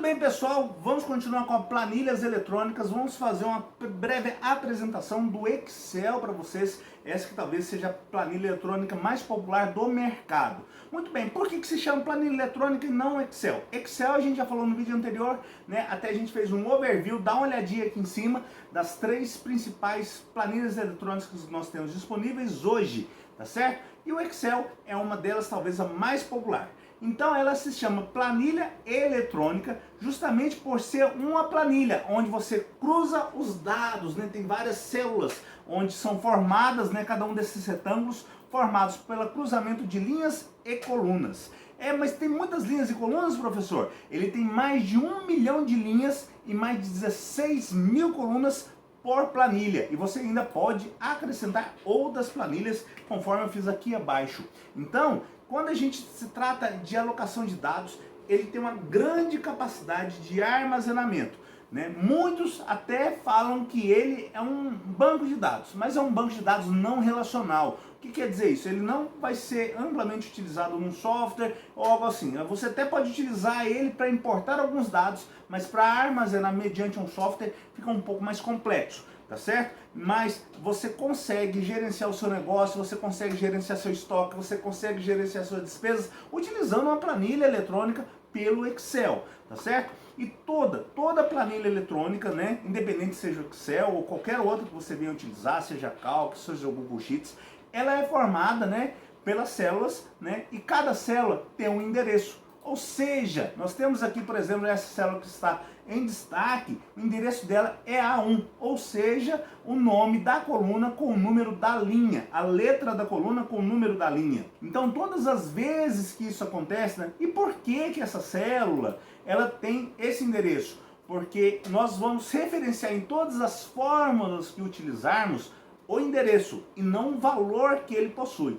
bem, pessoal, vamos continuar com as planilhas eletrônicas, vamos fazer uma breve apresentação do Excel para vocês, essa que talvez seja a planilha eletrônica mais popular do mercado. Muito bem, por que se chama planilha eletrônica e não Excel? Excel a gente já falou no vídeo anterior, né? Até a gente fez um overview, dá uma olhadinha aqui em cima das 3 principais planilhas eletrônicas que nós temos disponíveis hoje, tá certo? E o Excel é uma delas, talvez a mais popular. Então ela se chama planilha eletrônica justamente por ser uma planilha onde você cruza os dados, né? Tem várias células onde são formadas, né? Cada um desses retângulos formados pelo cruzamento de linhas e colunas. Mas tem muitas linhas e colunas, professor? Ele tem mais de 1 milhão de linhas e mais de 16 mil colunas por planilha, e você ainda pode acrescentar outras planilhas conforme eu fiz aqui abaixo. Então, quando a gente se trata de alocação de dados, ele tem uma grande capacidade de armazenamento, né? Muitos até falam que ele é um banco de dados, mas é um banco de dados não relacional. O que quer dizer isso? Ele não vai ser amplamente utilizado num software ou algo assim. Você até pode utilizar ele para importar alguns dados, mas para armazenar mediante um software fica um pouco mais complexo, tá certo? Mas você consegue gerenciar o seu negócio, você consegue gerenciar seu estoque, você consegue gerenciar suas despesas utilizando uma planilha eletrônica pelo Excel, tá certo? E toda planilha eletrônica, né, independente seja o Excel ou qualquer outra que você venha utilizar, seja Calc, seja o Google Sheets, ela é formada, né, pelas células, né, e cada célula tem um endereço. Ou seja, nós temos aqui, por exemplo, essa célula que está em destaque, o endereço dela é A1, ou seja, o nome da coluna com o número da linha, a letra da coluna com o número da linha. Então, todas as vezes que isso acontece, né, e por que essa célula ela tem esse endereço? Porque nós vamos referenciar em todas as fórmulas que utilizarmos o endereço e não o valor que ele possui.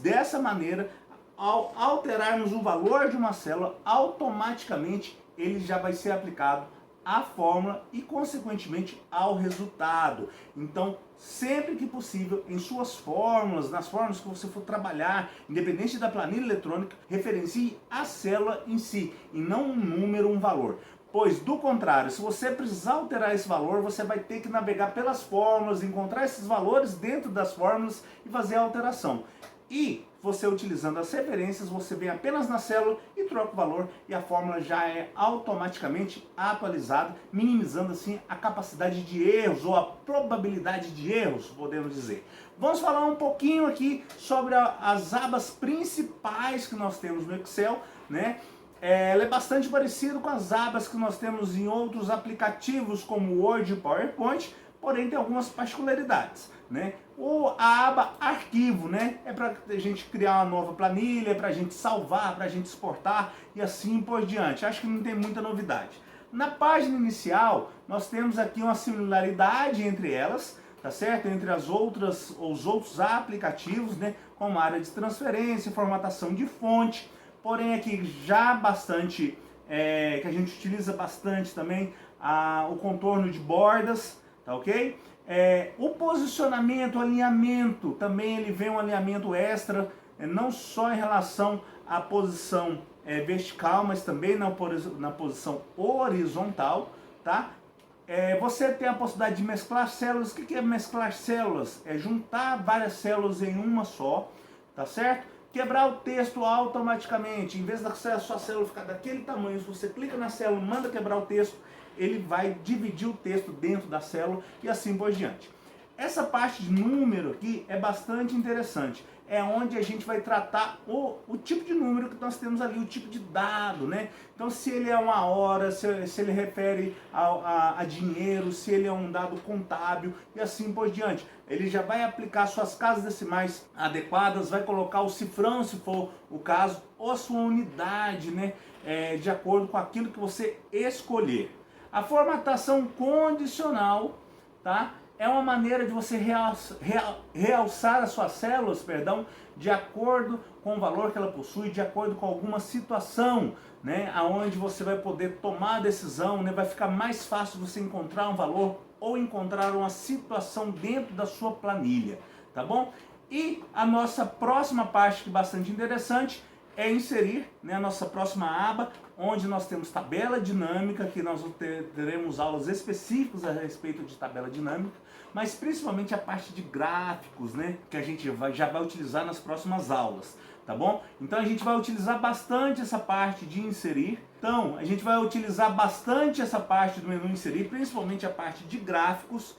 Dessa maneira, ao alterarmos o valor de uma célula, automaticamente ele já vai ser aplicado à fórmula e, consequentemente, ao resultado. Então, sempre que possível, em suas fórmulas, nas fórmulas que você for trabalhar, independente da planilha eletrônica, referencie a célula em si, e não um número, um valor. Pois, do contrário, se você precisar alterar esse valor, você vai ter que navegar pelas fórmulas, encontrar esses valores dentro das fórmulas e fazer a alteração. E você utilizando as referências, você vem apenas na célula e troca o valor e a fórmula já é automaticamente atualizada, minimizando assim a capacidade de erros ou a probabilidade de erros, podemos dizer. Vamos falar um pouquinho aqui sobre as abas principais que nós temos no Excel, né? Ela é bastante parecida com as abas que nós temos em outros aplicativos como Word e PowerPoint, porém tem algumas particularidades, né? A aba arquivo, né? É para a gente criar uma nova planilha, para a gente salvar, para a gente exportar e assim por diante. Acho que não tem muita novidade. Na página inicial, nós temos aqui uma similaridade entre elas, tá certo? Entre os outros aplicativos, né? Como a área de transferência, formatação de fonte. Porém aqui já bastante, que a gente utiliza bastante também, o contorno de bordas, tá ok? O posicionamento, o alinhamento, também ele vem um alinhamento extra, não só em relação à posição vertical, mas também na posição horizontal, tá? Você tem a possibilidade de mesclar células. O que é mesclar células? É juntar várias células em uma só, tá certo? Quebrar o texto automaticamente, em vez da sua célula ficar daquele tamanho, se você clica na célula, manda quebrar o texto, ele vai dividir o texto dentro da célula e assim por diante. Essa parte de número aqui é bastante interessante. É onde a gente vai tratar o tipo de número que nós temos ali, o tipo de dado, né? Então, se ele é uma hora, se ele refere a dinheiro, se ele é um dado contábil e assim por diante. Ele já vai aplicar suas casas decimais adequadas, vai colocar o cifrão, se for o caso, ou a sua unidade, né? De acordo com aquilo que você escolher. A formatação condicional, tá? É uma maneira de você realçar as suas células, de acordo com o valor que ela possui, de acordo com alguma situação, né, aonde você vai poder tomar a decisão, né, vai ficar mais fácil você encontrar um valor ou encontrar uma situação dentro da sua planilha, tá bom? E a nossa próxima parte, que é bastante interessante, é inserir, né, a nossa próxima aba, onde nós temos tabela dinâmica, que nós teremos aulas específicas a respeito de tabela dinâmica, mas principalmente a parte de gráficos, né, que a gente já vai utilizar nas próximas aulas, tá bom? Então a gente vai utilizar bastante essa parte de inserir. Então a gente vai utilizar bastante essa parte do menu inserir, principalmente a parte de gráficos.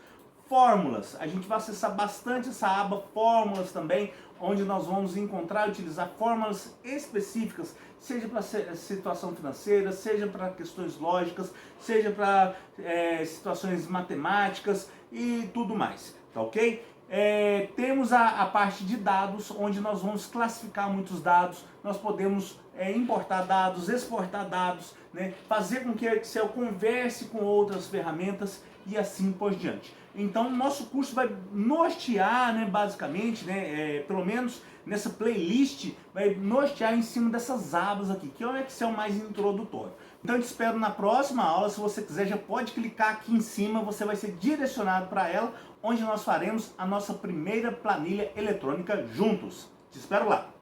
Fórmulas, a gente vai acessar bastante essa aba fórmulas também, onde nós vamos encontrar e utilizar fórmulas específicas, seja para situação financeira, seja para questões lógicas, seja para situações matemáticas e tudo mais, tá ok? Temos a parte de dados, onde nós vamos classificar muitos dados, nós podemos importar dados, exportar dados, né, fazer com que o Excel converse com outras ferramentas e assim por diante. Então, nosso curso vai nortear, né, basicamente, né, pelo menos nessa playlist, vai nortear em cima dessas abas aqui, que é o Excel mais introdutório. Então, eu te espero na próxima aula. Se você quiser, já pode clicar aqui em cima, você vai ser direcionado para ela, onde nós faremos a nossa primeira planilha eletrônica juntos. Te espero lá!